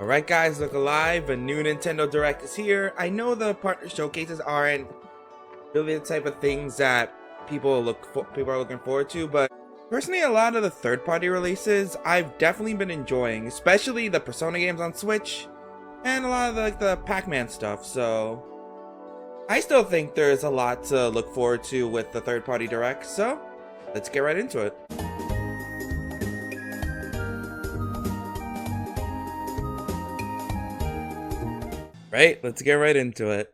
Alright guys, look alive, a new Nintendo Direct is here. I know the partner showcases aren't really the type of things that people are looking forward to, but personally a lot of the third-party releases I've definitely been enjoying, especially the Persona games on Switch and a lot of the Pac-Man stuff, so I still think there's a lot to look forward to with the third-party Direct, so let's get right into it. Right, let's get right into it.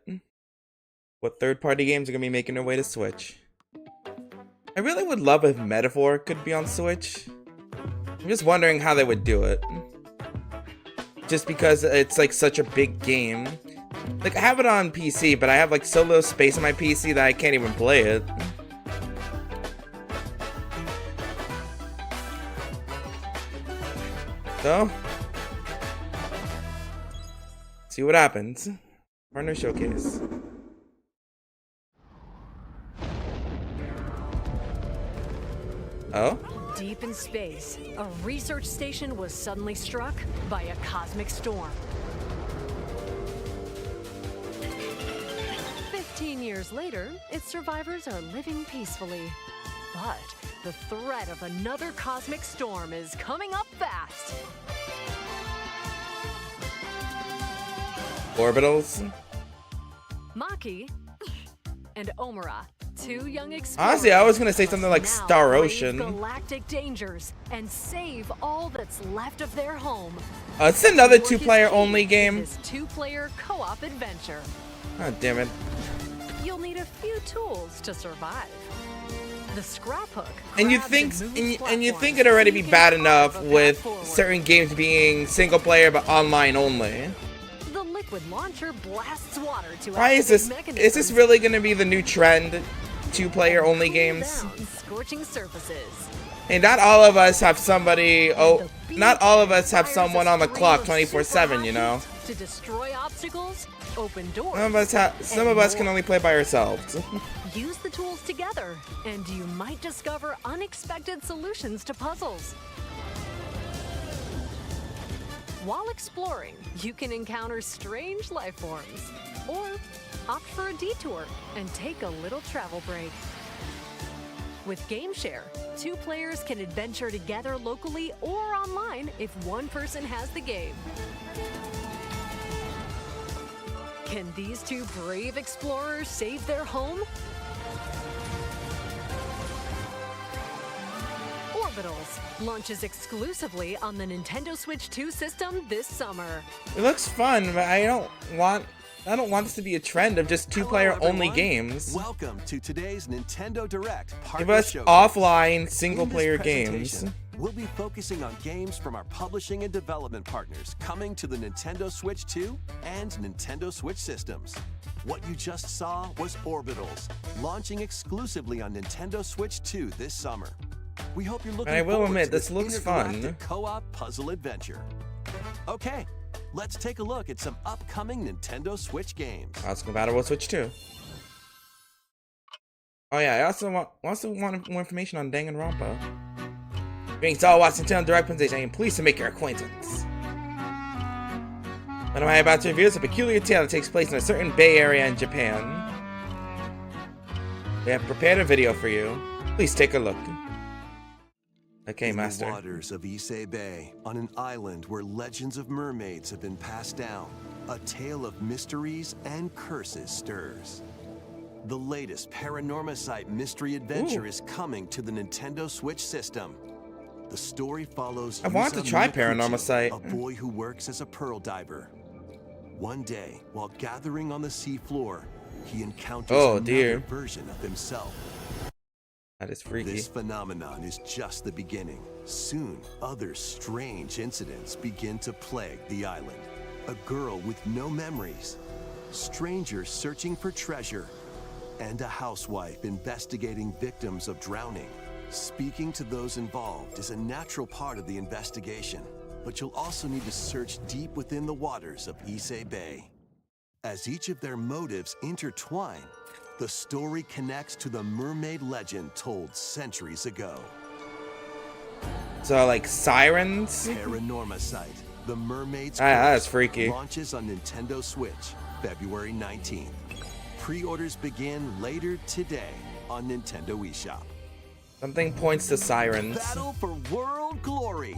What third-party games are gonna be making their way to Switch? I really would love if Metaphor could be on Switch. I'm just wondering how they would do it. Just because it's like such a big game. Like I have it on PC, but I have like so little space on my PC that I can't even play it. So, see what happens. Partner showcase. Oh? Deep in space, a research station was suddenly struck by a cosmic storm. 15 years later, its survivors are living peacefully. But the threat of another cosmic storm is coming up fast. Orbitals? Maki and Omura, two young explorers. Honestly, I was gonna say something like now Star brave Ocean. galactic dangers and save all that's left of their home. It's another Work is two-player key only to game. This two-player co-op adventure. Oh, damn it. You'll need a few tools to survive. The scrap hook. And you think it'd already be bad enough with certain games being single player but online only. The liquid launcher blasts water to Why is this? Is this really gonna be the new trend? Two-player only games? Scorching surfaces. And not all of us have somebody. Oh, not all of us have someone on the clock 24/7. You know. To destroy obstacles, open doors. Some of us can only play by ourselves. Use the tools together, and you might discover unexpected solutions to puzzles. While exploring, you can encounter strange life forms, or opt for a detour and take a little travel break. With GameShare, two players can adventure together locally or online if one person has the game. Can these two brave explorers save their home? Orbitals launches exclusively on the Nintendo Switch 2 system this summer. It looks fun, but I don't want this to be a trend of just two-player only games. Welcome to today's Nintendo Direct. Give us offline single-player games. We'll be focusing on games from our publishing and development partners coming to the Nintendo Switch 2 and Nintendo Switch systems. What you just saw was Orbitals, launching exclusively on Nintendo Switch 2 this summer. We hope you're looking I will forward admit, to this looks fun. intergalactic co-op puzzle adventure. Okay, let's take a look at some upcoming Nintendo Switch games. Let's compatible with Switch 2. Oh yeah, I also want more information on Danganronpa. Thanks to all watching Nintendo Direct presentation. I am pleased to make your acquaintance. What am I about to review? Is a peculiar tale that takes place in a certain Bay Area in Japan. We have prepared a video for you. Please take a look. Okay, In Master. the waters of Issei Bay, on an island where legends of mermaids have been passed down, a tale of mysteries and curses stirs. The latest Paranormacite mystery adventure is coming to the Nintendo Switch system. The story follows I want to try Paranormacite. a boy who works as a pearl diver. One day, while gathering on the seafloor, he encounters another version of himself. That is freaky. This phenomenon is just the beginning. Soon, other strange incidents begin to plague the island. A girl with no memories, strangers searching for treasure, and a housewife investigating victims of drowning. Speaking to those involved is a natural part of the investigation, but you'll also need to search deep within the waters of Issei Bay. As each of their motives intertwine, the story connects to the mermaid legend told centuries ago. So like sirens? Paranormacite, The Mermaid's That's Curse freaky. launches on Nintendo Switch February 19th. Pre-orders begin later today on Nintendo eShop. Something points to sirens. Battle for World Glory.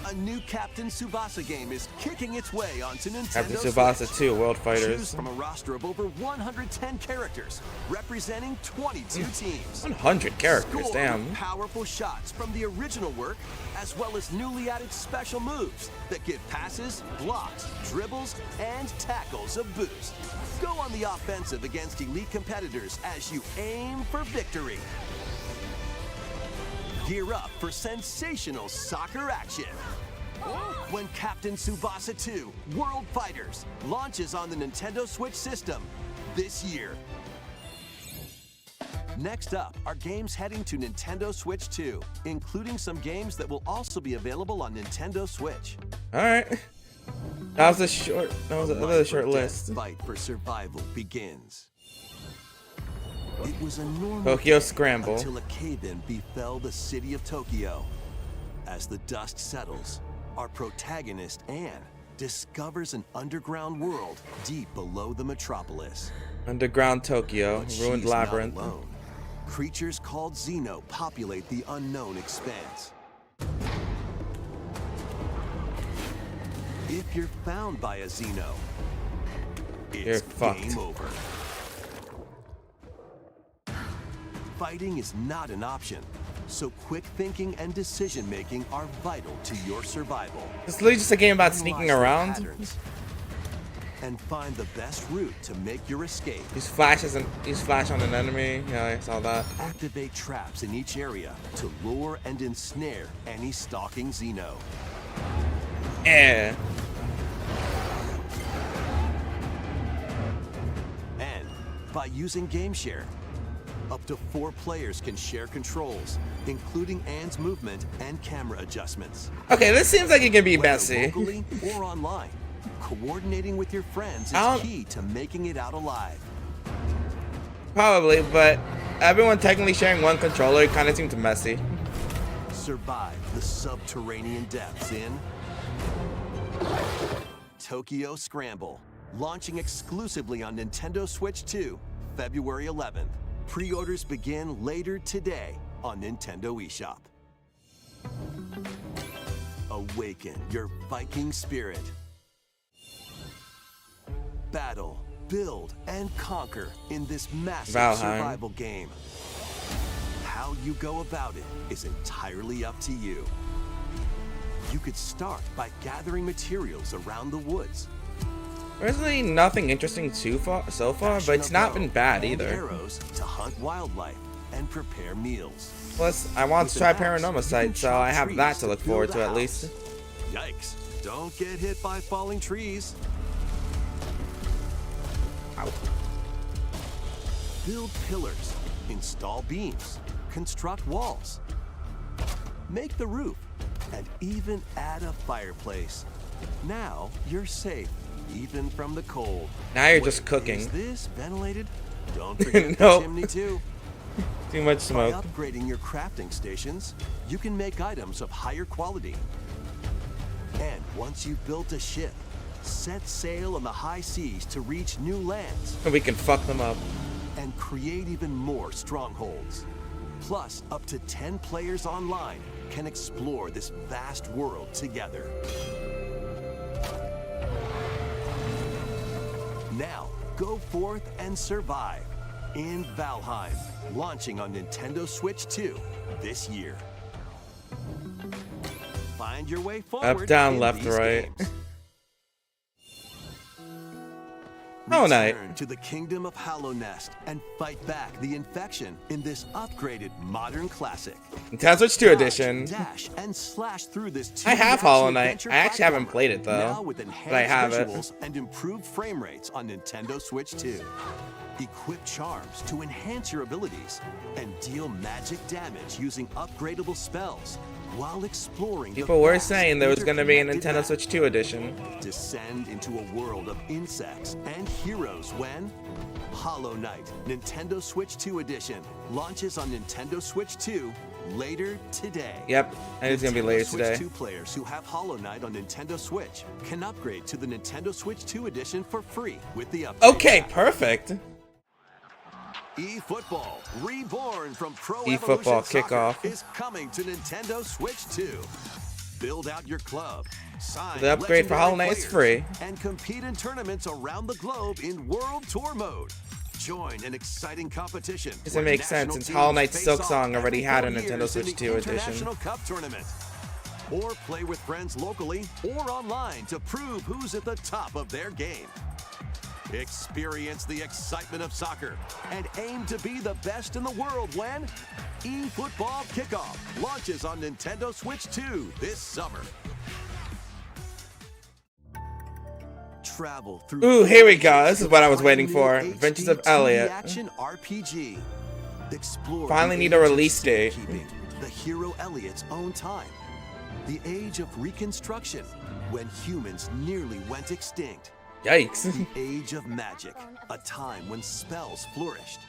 A new Captain Tsubasa game is kicking its way onto Nintendo Captain Tsubasa Switch. 2, World Choose Fighters. from a roster of over 110 characters, representing 22 teams. 100 characters, Score damn. with powerful shots from the original work, as well as newly added special moves that give passes, blocks, dribbles, and tackles a boost. Go on the offensive against elite competitors as you aim for victory. Gear up for sensational soccer action when Captain Tsubasa 2 World Fighters launches on the Nintendo Switch system this year. Next up are games heading to Nintendo Switch 2, including some games that will also be available on Nintendo Switch. All right. That was another short Life or list. death fight for survival begins. It was a normal Tokyo day Scramble. until a cave-in befell the city of Tokyo. As the dust settles, our protagonist Anne discovers an underground world deep below the metropolis. Underground Tokyo, But ruined she's labyrinth. Not alone. Creatures called Xeno populate the unknown expanse. If you're found by a Xeno, it's You're fucked. game over. Fighting is not an option, so quick thinking and decision making are vital to your survival. It's literally just a game about sneaking Analyze the around. patterns and find the best route to make your escape. Use flash on an enemy. Yeah, I saw that. Activate traps in each area to lure and ensnare any stalking Xeno. Yeah. And by using GameShare, up to 4 players can share controls, including Anne's movement and camera adjustments. Okay, this seems like it can be Whether messy. locally or online, coordinating with your friends I is don't- key to making it out alive. Probably, but everyone technically sharing one controller kind of seems messy. Survive the subterranean depths in Tokyo Scramble, launching exclusively on Nintendo Switch 2, February 11th. Pre-orders begin later today on Nintendo eShop. Awaken your Viking spirit. Battle, build, and conquer in this massive Valheim. survival game. How you go about it is entirely up to you. You could start by gathering materials around the woods. There's really nothing interesting so far, but it's not been bad and either. Arrows to hunt wildlife and prepare meals. Plus, I want to try With an axe, Paranormal you Sight, can so chop I have trees that to look forward build to a at least. house. Yikes! Don't get hit by falling trees. Ow. Build pillars, install beams, construct walls, make the roof, and even add a fireplace. Now you're safe, even from the cold. Now you're Wait, just cooking. Is this ventilated? Don't forget Nope. the chimney too. Too much By smoke. upgrading your crafting stations, you can make items of higher quality. And once you've built a ship, set sail on the high seas to reach new lands And we can fuck them up. and create even more strongholds. Plus, up to 10 players online can explore this vast world together. Now, go forth and survive in Valheim, launching on Nintendo Switch 2 this year. Find your way forward. Up, down, in left, these right. games. Hollow Knight. Return to the kingdom of Hollow Nest and fight back the infection in this upgraded modern classic. Nintendo Switch 2 Dodge, edition. dash, and slash through this I 2D have Hollow action Knight. adventure I actually haven't platformer, played it, though, Now with enhanced but I have it. visuals and improved frame rates on Nintendo Switch 2. Equip charms to enhance your abilities and deal magic damage using upgradable spells while exploring the People were vast, saying there was going to be an interconnected Nintendo map. Switch 2 edition. Descend into a world of insects and heroes when Hollow Knight Nintendo Switch 2 edition launches on Nintendo Switch 2 later today. Yep, and it's gonna be later Nintendo Switch today. 2 players who have Hollow Knight on Nintendo Switch can upgrade to the Nintendo Switch 2 edition for free with the upgrade. Okay, pack. perfect. eFootball, reborn from Pro eFootball Evolution Soccer, kickoff. is coming to Nintendo Switch 2. Build out your club, sign The upgrade for legendary Hollow Knight is players, free. and compete in tournaments around the globe in World Tour mode. Join an exciting competition. Doesn't where make national sense since teams Hollow Knight face Silk off Song already every had a 4 Nintendo years in Switch the 2 edition. International Cup tournament. Or play with friends locally or online to prove who's at the top of their game. Experience the excitement of soccer and aim to be the best in the world when eFootball Kickoff launches on Nintendo Switch 2 this summer. Travel through. Ooh, here we go. This is what I was waiting brand for. new Adventures HD of Elliot. action RPG. Explore Finally the need a age of release date. safekeeping, the hero Elliot's own time. The age of reconstruction, when humans nearly went extinct. Yikes. The age of magic, a time when spells flourished.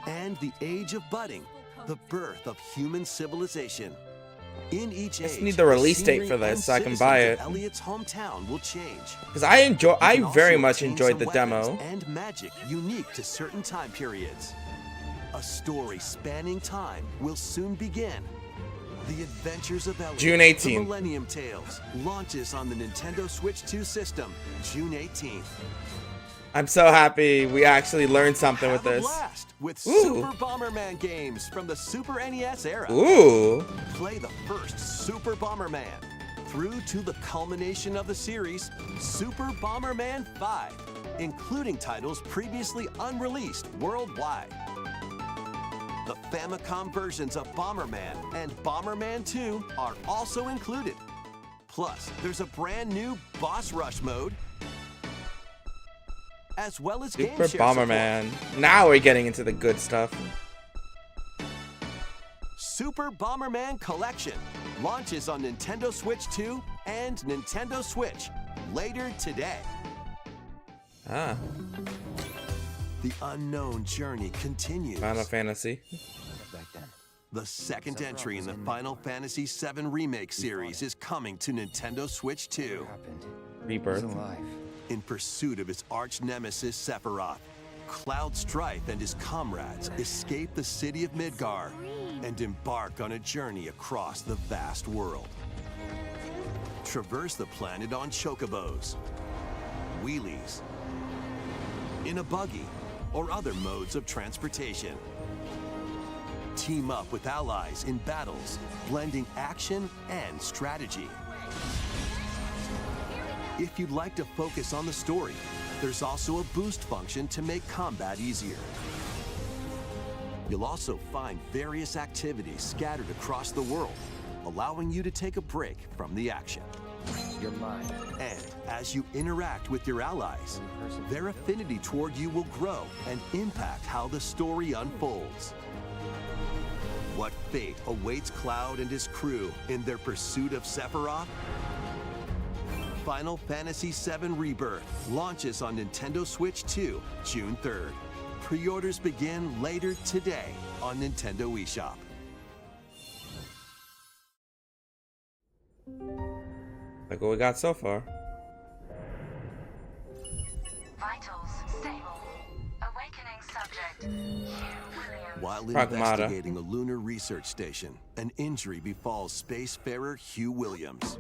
And the age of budding, the birth of human civilization. In each Just age, need the release date scenery for this and so I can citizens buy of it. Elliot's hometown will change. Because I You can very also much obtain enjoyed some the weapons demo. and magic unique to certain time periods. A story spanning time will soon begin. The Adventures of Elliot, June The 18th. Millennium Tales, launches on the Nintendo Switch 2 system, June 18th. I'm so happy we actually learned something with Have a this. blast with Ooh. Super Bomberman games from the Super NES era. Ooh. Play the first Super Bomberman through to the culmination of the series, Super Bomberman 5, including titles previously unreleased worldwide. The Famicom versions of Bomberman and Bomberman 2 are also included. Plus, there's a brand new Boss Rush mode, as well as game Super share Bomberman. support. Now we're getting into the good stuff. Super Bomberman Collection launches on Nintendo Switch 2 and Nintendo Switch later today. Ah, The unknown journey continues. Final Fantasy. The second entry in the Final Fantasy VII Remake series is coming to Nintendo Switch 2. Rebirth. In pursuit of his arch nemesis Sephiroth, Cloud Strife and his comrades escape the city of Midgar and embark on a journey across the vast world. Traverse the planet on chocobos, wheelies, in a buggy, or other modes of transportation. Team up with allies in battles, blending action and strategy. If you'd like to focus on the story, there's also a boost function to make combat easier. You'll also find various activities scattered across the world, allowing you to take a break from the action. You're mine. And as you interact with your allies, their affinity toward you will grow and impact how the story unfolds. What fate awaits Cloud and his crew in their pursuit of Sephiroth? Final Fantasy VII Rebirth launches on Nintendo Switch 2, June 3rd. Pre-orders begin later today on Nintendo eShop. Like what we got so far. Vitals stable. Awakening subject. Hugh Williams. While Pragmata. investigating a lunar research station, an injury befalls spacefarer Hugh Williams.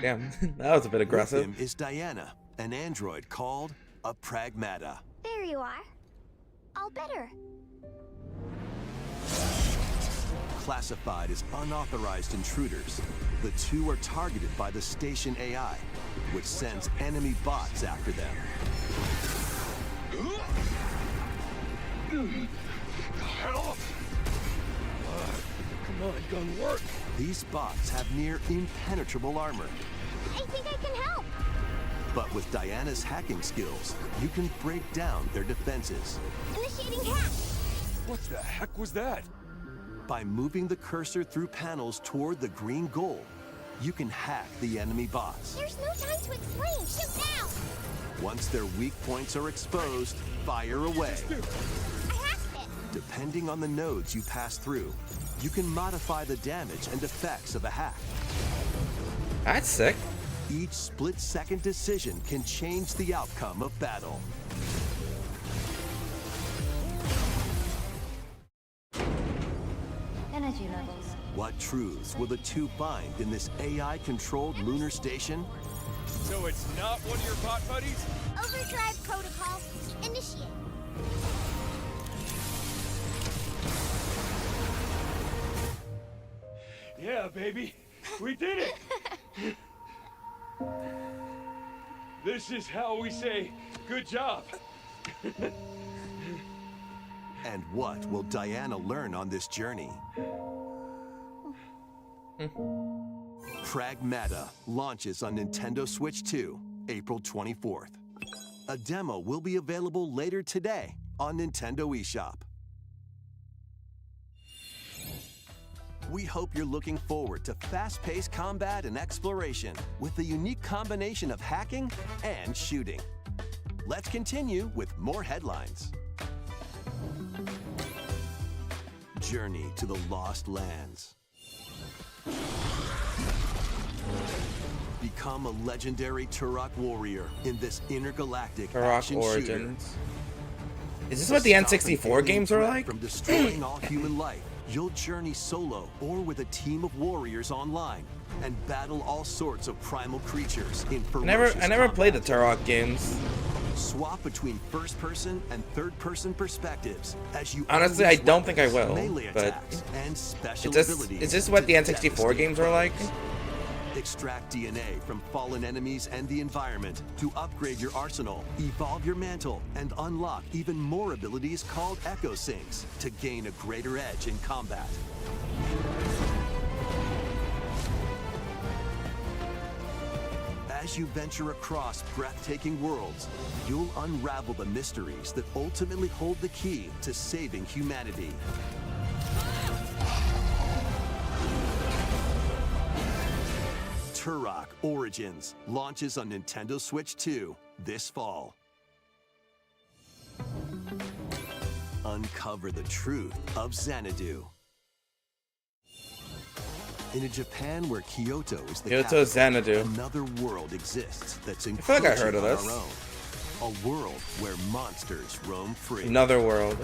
Damn, that was a bit With aggressive. him is Diana, an android called a Pragmata. There you are. All better. Classified as unauthorized intruders, the two are targeted by the station AI, which sends enemy bots after them. Come on, gun work. These bots have near impenetrable armor, I think I can help. but with Diana's hacking skills, you can break down their defenses. Initiating hack. What the heck was that? By moving the cursor through panels toward the green goal, you can hack the enemy bots. There's no time to explain. Shoot now. Once their weak points are exposed, fire away. I hacked it. Depending on the nodes you pass through, you can modify the damage and effects of a hack. That's sick. Each split-second decision can change the outcome of battle. Energy levels. What truths will the two find in this AI-controlled lunar station? So it's not one of your bot buddies? Overdrive protocol. Initiate. Yeah, baby. We did it! This is how we say, good job. And what will Diana learn on this journey? Pragmata launches on Nintendo Switch 2, April 24th. A demo will be available later today on Nintendo eShop. We hope you're looking forward to fast-paced combat and exploration with a unique combination of hacking and shooting. Let's continue with more headlines. Journey to the Lost Lands. Become a legendary Turok warrior in this intergalactic Turok action Origins. shooter. Is this what the Stop an N64 alien games are threat like? From destroying all human life, you'll journey solo or with a team of warriors online and battle all sorts of primal creatures in ferocious I never played the combat. Turok games. Swap between first-person and third-person perspectives as you Honestly, I unleash don't think I weapons, will, melee but attacks, and special Is abilities this what to the N64 devastate games are like? foes. Extract DNA from fallen enemies and the environment to upgrade your arsenal, evolve your mantle, and unlock even more abilities called Echo Sinks to gain a greater edge in combat. As you venture across breathtaking worlds, you'll unravel the mysteries that ultimately hold the key to saving humanity. Turok Origins launches on Nintendo Switch 2 this fall. Uncover the truth of Xanadu. In a Japan where Kyoto is the Kyoto capital, Xanadu. another world exists that's feel like I heard encroaching of on this. our own. A world where monsters roam free. Another world.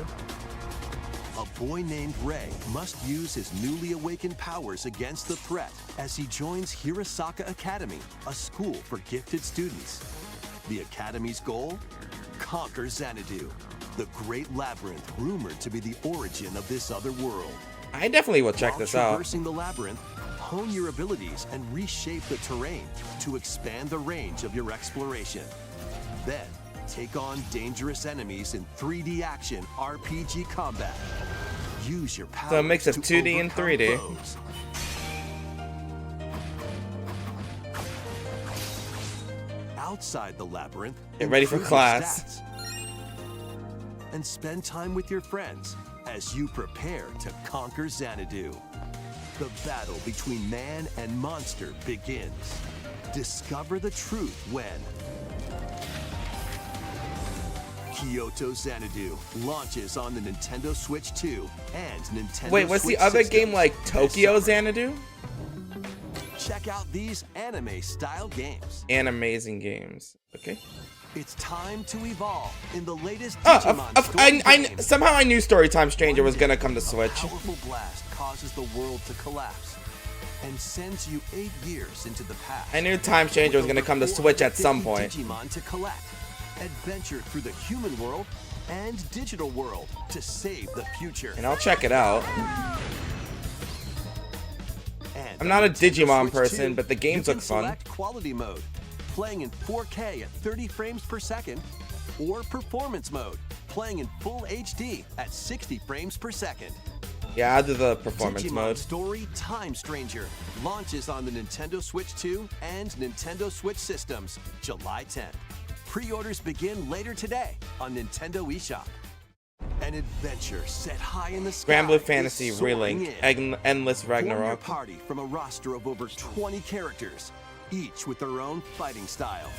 A boy named Ray must use his newly awakened powers against the threat as he joins Hirosaka Academy, a school for gifted students. The Academy's goal? Conquer Xanadu, the great labyrinth rumored to be the origin of this other world. I definitely will check While this out. traversing the labyrinth, hone your abilities and reshape the terrain to expand the range of your exploration. Then, take on dangerous enemies in 3D action RPG combat. Use your power So a mix of to 2D and overcome 3D. foes. Outside the labyrinth, Get ready for improve your class. stats. And spend time with your friends as you prepare to conquer Xanadu. The battle between man and monster begins. Discover the truth when Kyoto Xanadu launches on the Nintendo Switch 2 and Nintendo Wait, was Switch the other systems game like this Tokyo summer. Xanadu? Check out these anime-style games. And amazing games. Okay. It's time to evolve in the latest Oh, Digimon story game. somehow I knew Storytime Stranger was gonna come to A Switch. powerful blast causes the world to collapse and sends you 8 years into the past. I knew Time Stranger was gonna come to Switch at some point. Digimon to collect, adventure through the human world and digital world to save the future. And I'll check it out. And I'm not a on Nintendo Digimon Switch person, 2, but the games you can look fun. select quality mode, playing in 4K at 30 frames per second, or performance mode, playing in full HD at 60 frames per second. Yeah, I'll do the performance Digimon mode. Story Time Stranger launches on the Nintendo Switch 2 and Nintendo Switch systems July 10th. Pre-orders begin later today on Nintendo eShop. An adventure set high in the sky. Grand Blue is Fantasy soaring Relink. in. Endless Form your Ragnarok. party from a roster of over 20 characters, each with their own fighting style.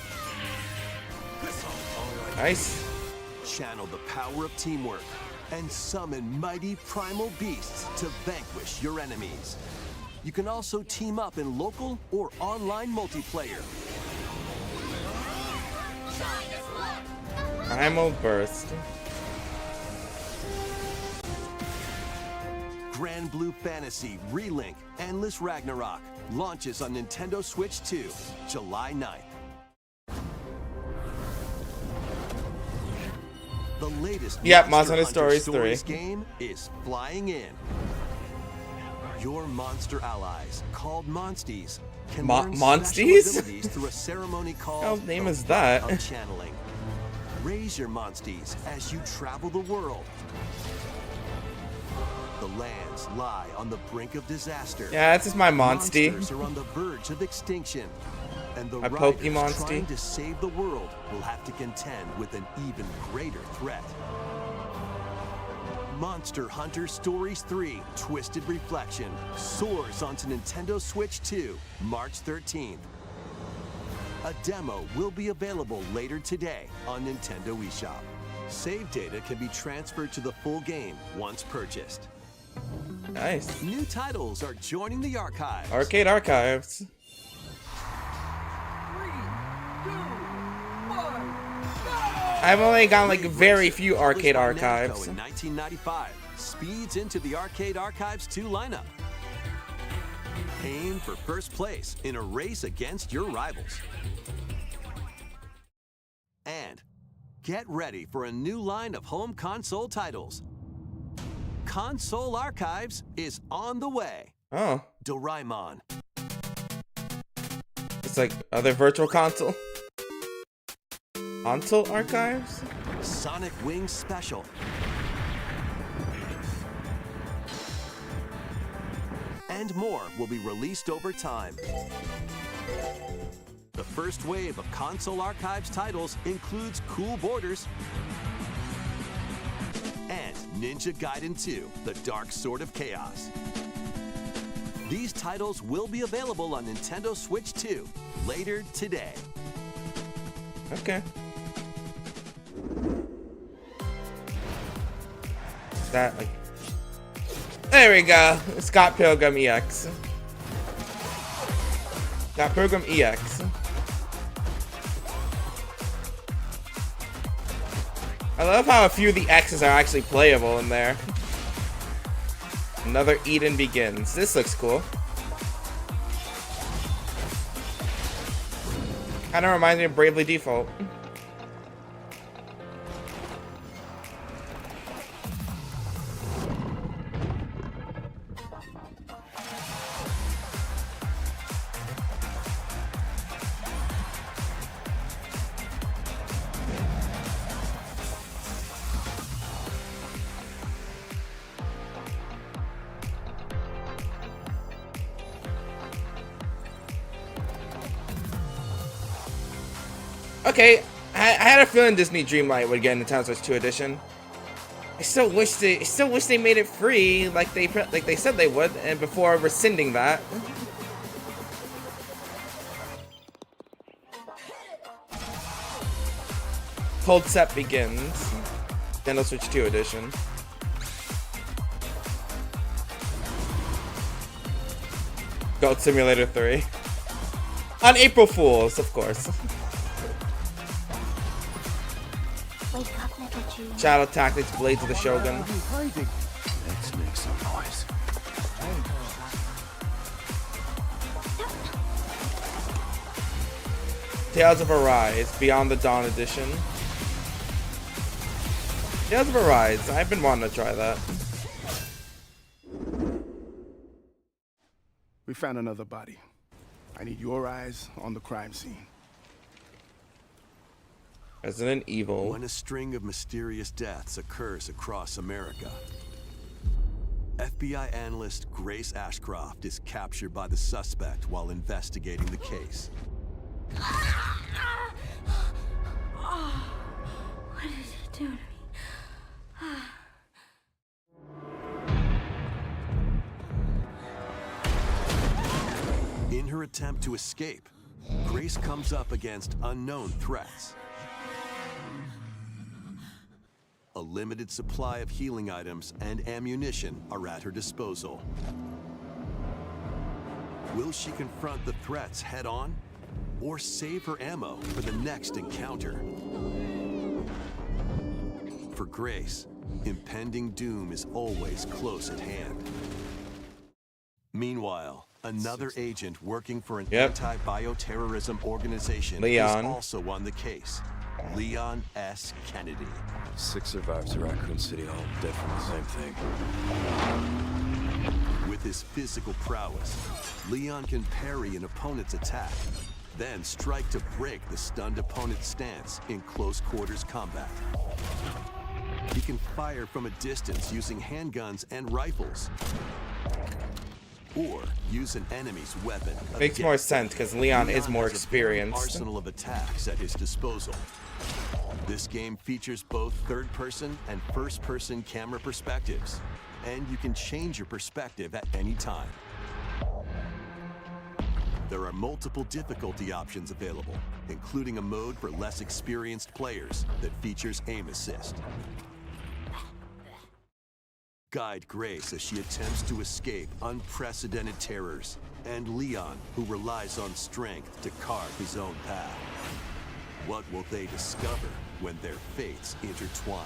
Nice. Channel the power of teamwork, and summon mighty primal beasts to vanquish your enemies. You can also team up in local or online multiplayer. Primal Burst. Grand Blue Fantasy Relink Endless Ragnarok launches on Nintendo Switch 2, July 9th. The latest Yep, Monster Monster Hunter Stories 3 game is flying in. Your monster allies, called Monsties, can learn Monsties? special abilities through a ceremony called What name the is that? Of Channeling. Raise your Monsties as you travel the world. The lands lie on the brink of disaster. Yeah, this is my Monstie. Monsters are on the verge of extinction. And the My riders Pokemonstie. trying to save the world will have to contend with an even greater threat. Monster Hunter Stories 3 Twisted Reflection soars onto Nintendo Switch 2, March 13th. A demo will be available later today on Nintendo eShop. Save data can be transferred to the full game once purchased. Nice. New titles are joining the archives. Arcade Archives. I've only gotten like very few arcade Published by Namco archives. in 1995 speeds into the Arcade Archives 2 lineup. Aim for first place in a race against your rivals. And get ready for a new line of home console titles. Console Archives is on the way. Oh, Doraemon, it's like other virtual console. Console archives? Sonic Wings Special, and more will be released over time. The first wave of Console Archives titles includes Cool Borders and Ninja Gaiden 2, The Dark Sword of Chaos. These titles will be available on Nintendo Switch 2 later today. Okay. Is that like... There we go. Scott Pilgrim EX. Scott Pilgrim EX. I love how a few of the X's are actually playable in there. Another Eden Begins. This looks cool. Kind of reminds me of Bravely Default. Okay, I had a feeling Disney Dreamlight would get Nintendo Switch 2 edition. I still wish they made it free, like they said they would, and before rescinding that. Cold Set Begins, Nintendo Switch 2 edition. Goat Simulator 3. On April Fools, of course. Wake up, little Jew. Shadow Tactics, Blades of the Shogun. Let's make some noise. Tales of Arise, Beyond the Dawn edition. Tales of Arise, I've been wanting to try that. We found another body. I need your eyes on the crime scene. Resident Evil. When a string of mysterious deaths occurs across America, FBI analyst Grace Ashcroft is captured by the suspect while investigating the case. What did he do to me? In her attempt to escape, Grace comes up against unknown threats. A limited supply of healing items and ammunition are at her disposal. Will she confront the threats head-on, or save her ammo for the next encounter? For Grace, impending doom is always close at hand. Meanwhile, another agent working for an anti-bioterrorism organization Leon. is also on the case. Leon S. Kennedy. 6 survivors of Raccoon City, all dead from the same thing. With his physical prowess, Leon can parry an opponent's attack, then strike to break the stunned opponent's stance in close quarters combat. He can fire from a distance using handguns and rifles, or use an enemy's weapon. Makes more sense because Leon is more has a experienced. arsenal of attacks at his disposal. This game features both third-person and first-person camera perspectives, and you can change your perspective at any time. There are multiple difficulty options available, including a mode for less experienced players that features aim assist. Guide Grace as she attempts to escape unprecedented terrors, and Leon, who relies on strength to carve his own path. What will they discover when their fates intertwine?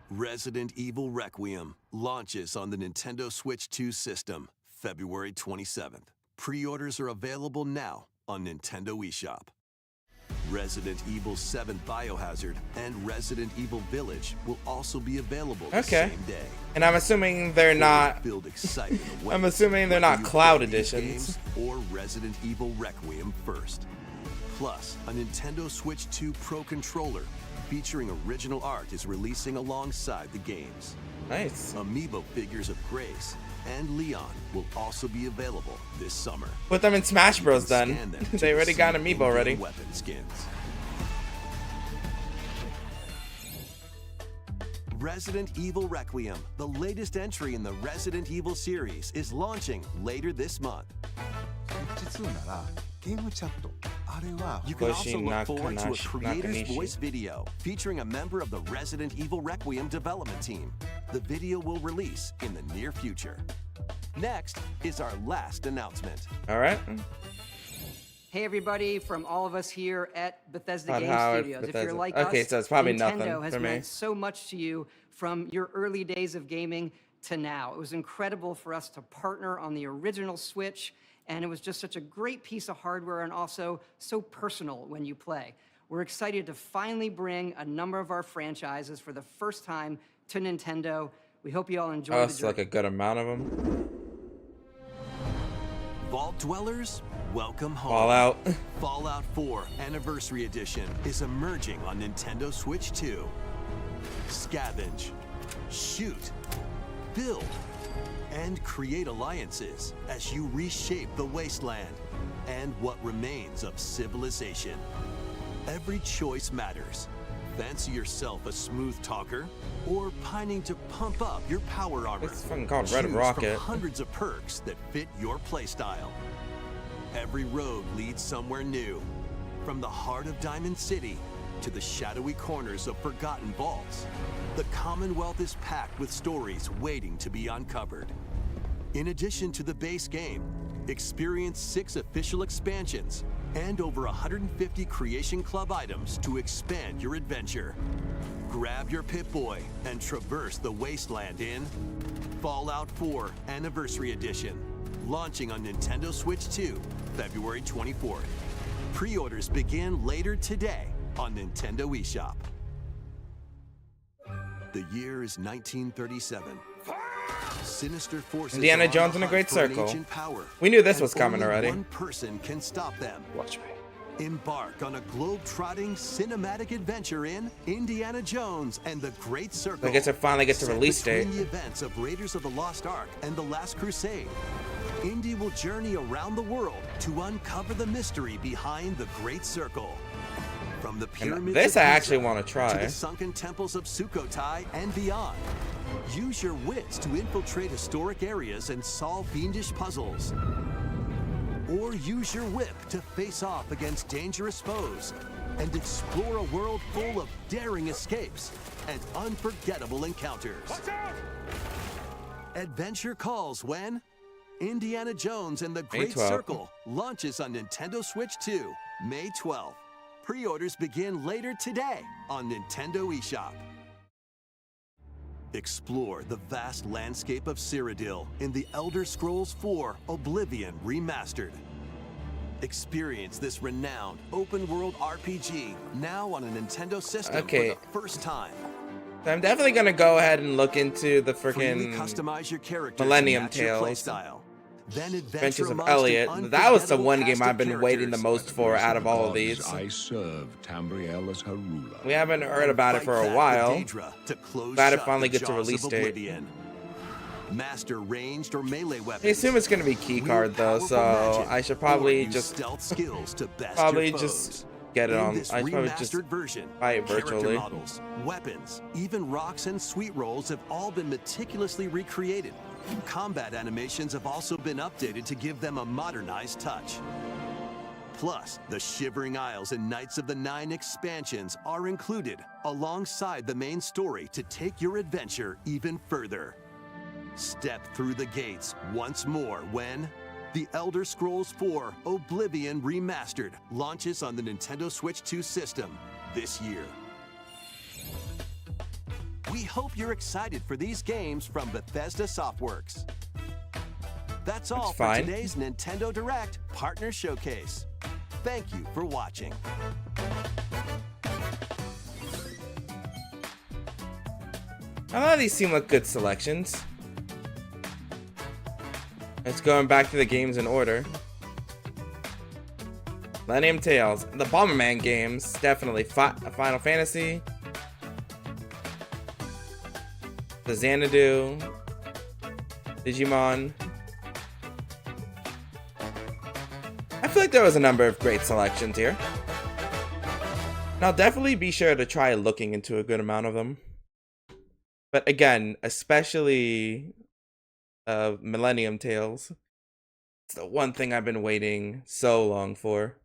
Resident Evil Requiem launches on the Nintendo Switch 2 system February 27th. Pre-orders are available now on Nintendo eShop. Resident Evil 7 Biohazard and Resident Evil Village will also be available the same day. And I'm assuming they're not. Build excitement away. I'm assuming they're whether not you cloud play these editions. games or Resident Evil Requiem first. Plus, a Nintendo Switch 2 Pro controller featuring original art is releasing alongside the games. Nice. Amiibo figures of Grace and Leon will also be available this summer. Put them in Smash You Bros. can Then. scan them to They already got receive Amiibo ready. in-game weapon skins. Resident Evil Requiem, the latest entry in the Resident Evil series, is launching later this month. You can also look forward to a creator's voice video featuring a member of the Resident Evil Requiem development team. The video will release in the near future. Next is our last announcement. All right. Hey everybody, from all of us here at Bethesda Todd Game Howard, Studios. If Bethesda. you're like Okay, us, so it's probably Nintendo nothing has for me. meant so much to you from your early days of gaming to now. It was incredible for us to partner on the original Switch, and it was just such a great piece of hardware and also so personal when you play. We're excited to finally bring a number of our franchises for the first time to Nintendo. We hope you all enjoy Oh, the it's journey. like a good amount of them. Vault Dwellers, welcome home. Fallout. Fallout 4 Anniversary Edition is emerging on Nintendo Switch 2. Scavenge, shoot, build, and create alliances as you reshape the wasteland and what remains of civilization. Every choice matters. Fancy yourself a smooth talker or pining to pump up your power armor? It's fucking called Red Choose Rocket. from hundreds of perks that fit your playstyle. Every road leads somewhere new, from the heart of Diamond City to the shadowy corners of forgotten vaults. The Commonwealth is packed with stories waiting to be uncovered. In addition to the base game, experience 6 official expansions and over 150 Creation Club items to expand your adventure. Grab your Pip-Boy and traverse the wasteland in Fallout 4 Anniversary Edition, launching on Nintendo Switch 2, February 24th. Pre-orders begin later today on Nintendo eShop. The year is 1937. Sinister forces Indiana are on Jones the in a hunt Great for an Circle. ancient power, We knew this and was coming only already. One person can stop them. Watch me. Embark on a globe-trotting cinematic adventure in Indiana Jones and the Great Circle. I guess I finally get to Set release date. between the events of Raiders of the Lost Ark and The Last Crusade, Indy will journey around the world to uncover the mystery behind the Great Circle. From the pyramids this of I actually Giza wanna try. to the sunken temples of Sukhothai and beyond. Use your wits to infiltrate historic areas and solve fiendish puzzles. Or use your whip to face off against dangerous foes. and explore a world full of daring escapes and unforgettable encounters. Adventure calls when Indiana Jones and the Great 12th. Circle launches on Nintendo Switch 2, May 12th. Pre-orders begin later today on Nintendo eShop. Explore the vast landscape of Cyrodiil in the Elder Scrolls IV Oblivion Remastered. Experience this renowned open-world RPG now on a Nintendo system for the first time. I'm definitely gonna go ahead and look into the Freely freaking customize your characters Millennium and match your Tales. playstyle. Then Adventures of amongst an Elliot. That was the unforgettable one game cast I've of been waiting the characters. most for out of all of these. I serve Tamriel as her ruler. We haven't heard about it for a Fight back while. with Daedra to close Glad it shut finally the gets a jaws release of date. Oblivion. Master ranged or melee weapons. I assume it's gonna be keycard though, Wield so powerful magic, I should or probably use just stealth skills to best probably your just foes. get it In on. this I should probably just remastered version, buy it character virtually. models, weapons, even rocks and sweet rolls have all been meticulously recreated. Combat animations have also been updated to give them a modernized touch. Plus, the Shivering Isles and Knights of the Nine expansions are included alongside the main story to take your adventure even further. Step through the gates once more when The Elder Scrolls IV Oblivion Remastered launches on the Nintendo Switch 2 system this year. We hope you're excited for these games from Bethesda Softworks. That's all for fine. today's Nintendo Direct Partner Showcase. Thank you for watching. A lot of these seem like good selections. Let's going back to the games in order. Millennium Tales, the Bomberman games, definitely. Final Fantasy, the Xanadu, Digimon. I feel like there was a number of great selections here. And I'll definitely be sure to try looking into a good amount of them. But again, especially Millennium Tales. It's the one thing I've been waiting so long for.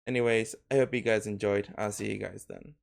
Anyways, I hope you guys enjoyed. I'll see you guys then.